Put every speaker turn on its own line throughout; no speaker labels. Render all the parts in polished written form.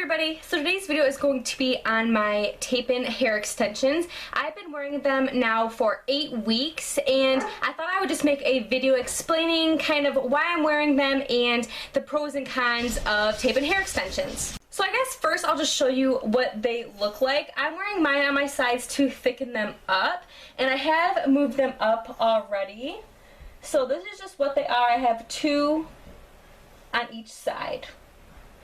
everybody, so today's video is going to be on my tape-in hair extensions. I've been wearing them now for 8 weeks and I thought I would just make a video explaining kind of why I'm wearing them and the pros and cons of tape-in hair extensions. So I guess first I'll just show you what they look like. I'm wearing mine on my sides to thicken them up and I have moved them up already. So this is just what they are. I have 2 on each side.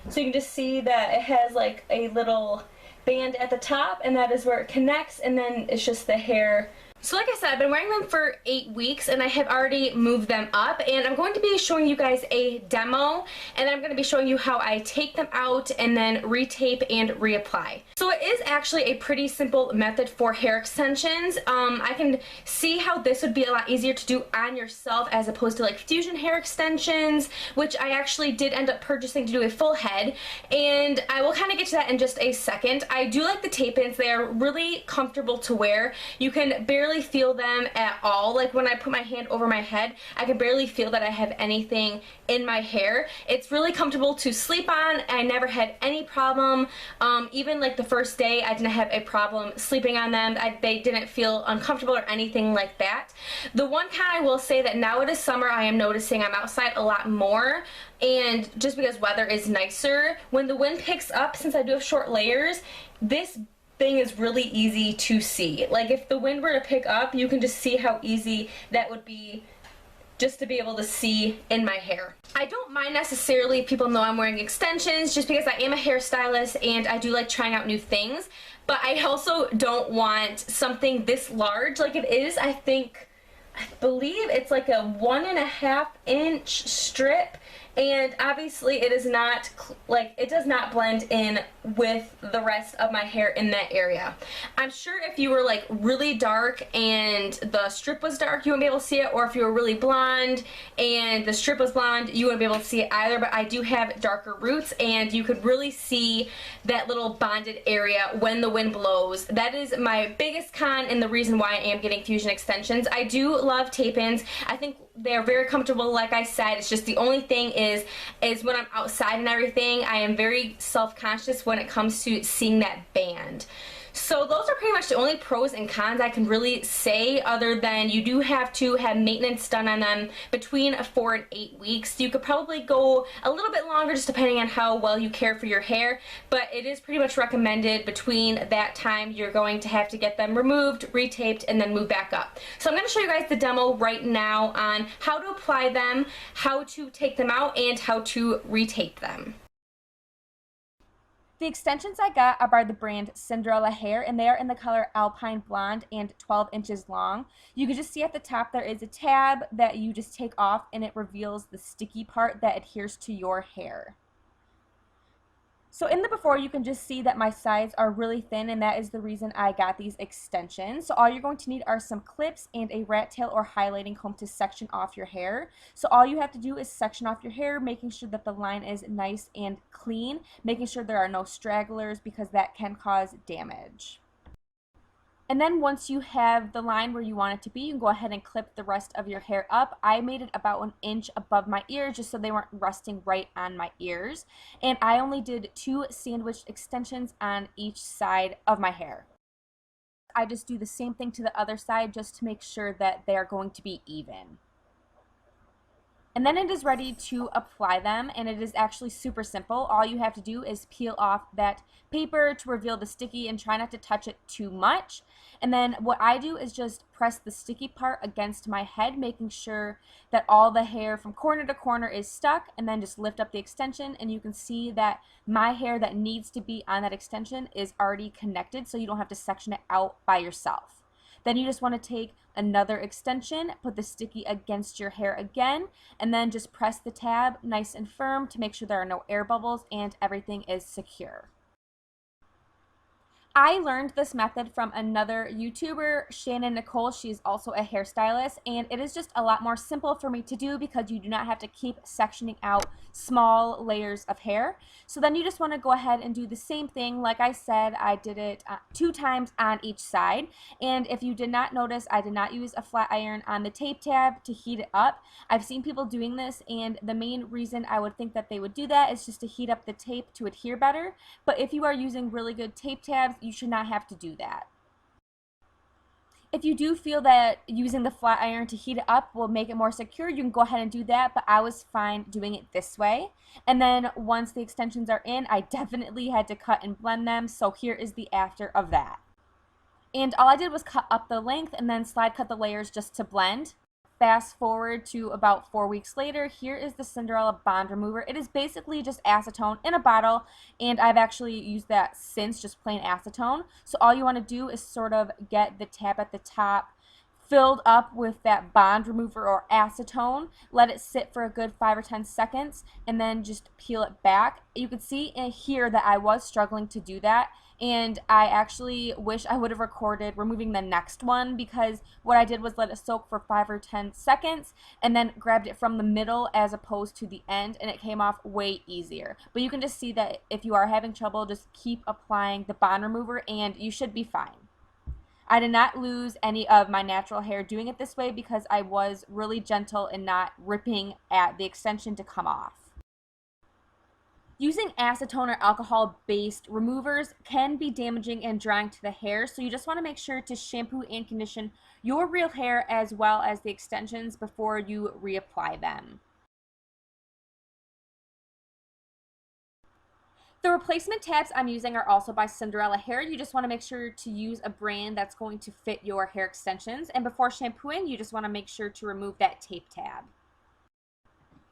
So you can just see that it has like a little band at the top and that is where it connects, and then it's just the hair. So like I said, I've been wearing them for 8 weeks and I have already moved them up, and I'm going to be showing you guys a demo, and then I'm going to be showing you how I take them out and then retape and reapply. So it is actually a pretty simple method for hair extensions. I can see how this would be a lot easier to do on yourself as opposed to like fusion hair extensions, which I actually did end up purchasing to do a full head, and I will kind of get to that in just a second. I do like the tape-ins. They are really comfortable to wear. You can barely feel them at all. Like when I put my hand over my head, I can barely feel that I have anything in my hair. It's really comfortable to sleep on. I never had any problem. Even like the first day, I didn't have a problem sleeping on them. They didn't feel uncomfortable or anything like that. The one con I will say that now it is summer, I am noticing I'm outside a lot more, and just because weather is nicer, when the wind picks up, since I do have short layers, this thing is really easy to see. Like if the wind were to pick up, you can just see how easy that would be just to be able to see in my hair. I don't mind necessarily if people know I'm wearing extensions, just because I am a hairstylist and I do like trying out new things, but I also don't want something this large like it is. I believe it's like a 1.5 inch strip, and obviously it is not like, it does not blend in with the rest of my hair in that area. I'm sure if you were like really dark and the strip was dark, you wouldn't be able to see it, or if you were really blonde and the strip was blonde, you wouldn't be able to see it either. But I do have darker roots and you could really see that little bonded area when the wind blows. That is my biggest con and the reason why I am getting fusion extensions. I do love tape-ins. I think they're very comfortable, like I said. It's just the only thing is when I'm outside and everything, I am very self-conscious when it comes to seeing that band. So those are pretty much the only pros and cons I can really say, other than you do have to have maintenance done on them between 4 and 8 weeks. You could probably go a little bit longer just depending on how well you care for your hair, but it is pretty much recommended between that time. You're going to have to get them removed, retaped, and then move back up. So I'm going to show you guys the demo right now on how to apply them, how to take them out, and how to retape them. The extensions I got are by the brand Cinderella Hair, and they are in the color Alpine Blonde and 12 inches long. You can just see at the top there is a tab that you just take off, and it reveals the sticky part that adheres to your hair. So in the before, you can just see that my sides are really thin, and that is the reason I got these extensions. So all you're going to need are some clips and a rat tail or highlighting comb to section off your hair. So all you have to do is section off your hair, making sure that the line is nice and clean, making sure there are no stragglers, because that can cause damage. And then once you have the line where you want it to be, you can go ahead and clip the rest of your hair up. I made it about 1 inch above my ear just so they weren't resting right on my ears. And I only did 2 sandwiched extensions on each side of my hair. I just do the same thing to the other side just to make sure that they are going to be even. And then it is ready to apply them, and it is actually super simple. All you have to do is peel off that paper to reveal the sticky and try not to touch it too much. And then what I do is just press the sticky part against my head, making sure that all the hair from corner to corner is stuck, and then just lift up the extension, and you can see that my hair that needs to be on that extension is already connected, so you don't have to section it out by yourself. Then you just want to take another extension, put the sticky against your hair again, and then just press the tab nice and firm to make sure there are no air bubbles and everything is secure.
I learned this method from another YouTuber, Shannon Nicole. She's also a hairstylist, and it is just a lot more simple for me to do because you do not have to keep sectioning out small layers of hair. So then you just want to go ahead and do the same thing. Like I said, I did it 2 times on each side, and if you did not notice, I did not use a flat iron on the tape tab to heat it up. I've seen people doing this, and the main reason I would think that they would do that is just to heat up the tape to adhere better. But if you are using really good tape tabs, you should not have to do that. If you do feel that using the flat iron to heat it up will make it more secure, you can go ahead and do that, but I was fine doing it this way. And then once the extensions are in, I definitely had to cut and blend them, so here is the after of that. And all I did was cut up the length and then slide cut the layers just to blend. Fast forward to about 4 weeks later, here is the Cinderella Bond Remover. It is basically just acetone in a bottle, and I've actually used that since, just plain acetone. So all you want to do is sort of get the tab at the top filled up with that bond remover or acetone, let it sit for a good 5 or 10 seconds, and then just peel it back. You can see in here that I was struggling to do that, and I actually wish I would have recorded removing the next one, because what I did was let it soak for 5 or 10 seconds and then grabbed it from the middle as opposed to the end, and it came off way easier. But you can just see that if you are having trouble, just keep applying the bond remover and you should be fine. I did not lose any of my natural hair doing it this way because I was really gentle and not ripping at the extension to come off. Using acetone or alcohol-based removers can be damaging and drying to the hair, so you just want to make sure to shampoo and condition your real hair as well as the extensions before you reapply them. The replacement tabs I'm using are also by Cinderella Hair. You just want to make sure to use a brand that's going to fit your hair extensions. And before shampooing, you just want to make sure to remove that tape tab.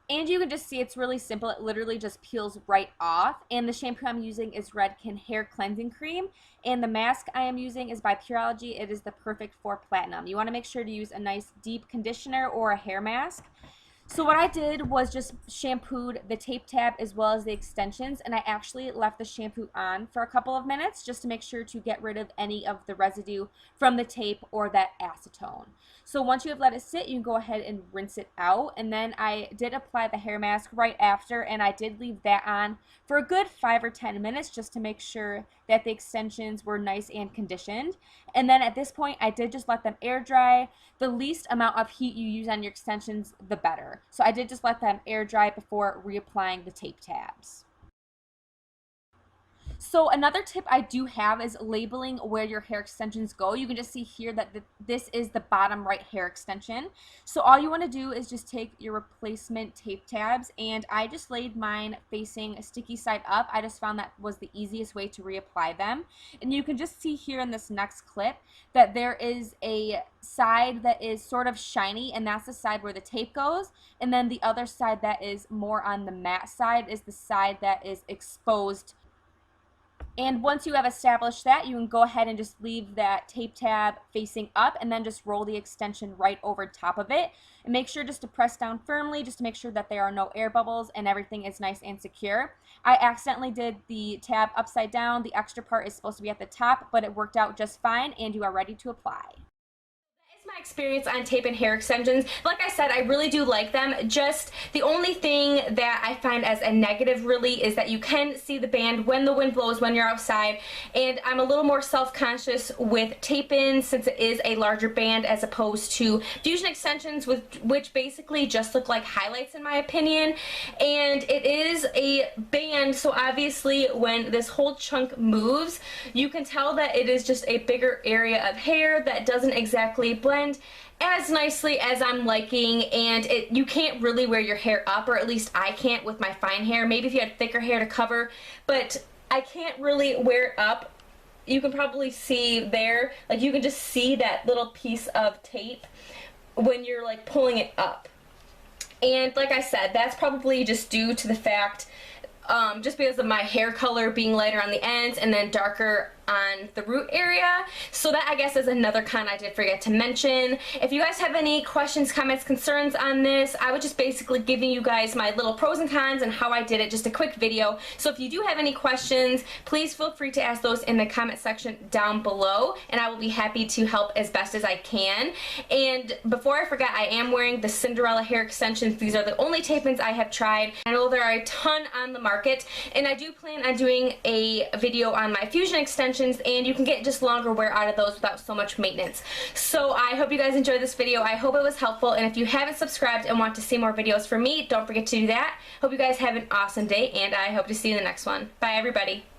And you can just see it's really simple. It literally just peels right off. And the shampoo I'm using is Redken Hair Cleansing Cream. And the mask I am using is by Pureology. It is the Perfect for Platinum. You want to make sure to use a nice deep conditioner or a hair mask. So what I did was just shampooed the tape tab as well as the extensions, and I actually left the shampoo on for a couple of minutes just to make sure to get rid of any of the residue from the tape or that acetone. So once you have let it sit, you can go ahead and rinse it out, and then I did apply the hair mask right after, and I did leave that on for a good 5 or 10 minutes just to make sure that the extensions were nice and conditioned. And then at this point, I did just let them air dry. The least amount of heat you use on your extensions, the better. So I did just let them air dry before reapplying the tape tabs. So another tip I do have is labeling where your hair extensions go. You can just see here that this is the bottom right hair extension. So all you want to do is just take your replacement tape tabs, and I just laid mine facing a sticky side up. I just found that was the easiest way to reapply them. And you can just see here in this next clip that there is a side that is sort of shiny, and that's the side where the tape goes. And then the other side that is more on the matte side is the side that is exposed. And once you have established that, you can go ahead and just leave that tape tab facing up and then just roll the extension right over top of it. And make sure just to press down firmly just to make sure that there are no air bubbles and everything is nice and secure. I accidentally did the tab upside down. The extra part is supposed to be at the top, but it worked out just fine, and you are ready to apply.
My experience on tape and hair extensions. Like I said, I really do like them. Just the only thing that I find as a negative really is that you can see the band when the wind blows when you're outside, and I'm a little more self-conscious with tape-ins since it is a larger band as opposed to fusion extensions, which basically just look like highlights in my opinion. And it is a band, so obviously when this whole chunk moves, you can tell that it is just a bigger area of hair that doesn't exactly blend as nicely as I'm liking, and you can't really wear your hair up, or at least I can't with my fine hair. Maybe if you had thicker hair to cover, but I can't really wear it up. You can probably see there, like you can just see that little piece of tape when you're like pulling it up. And like I said, that's probably just due to the fact just because of my hair color being lighter on the ends and then darker on the root area. So that, I guess, is another con I did forget to mention. If you guys have any questions, comments, concerns on this, I was just basically giving you guys my little pros and cons and how I did it, just a quick video. So if you do have any questions, please feel free to ask those in the comment section down below, and I will be happy to help as best as I can. And before I forget, I am wearing the Cinderella hair extensions. These are the only tape-ins I have tried. I know there are a ton on the market, and I do plan on doing a video on my fusion extensions, and you can get just longer wear out of those without so much maintenance. So I hope you guys enjoyed this video. I hope it was helpful, and if you haven't subscribed and want to see more videos from me, don't forget to do that. Hope you guys have an awesome day, and I hope to see you in the next one. Bye, everybody.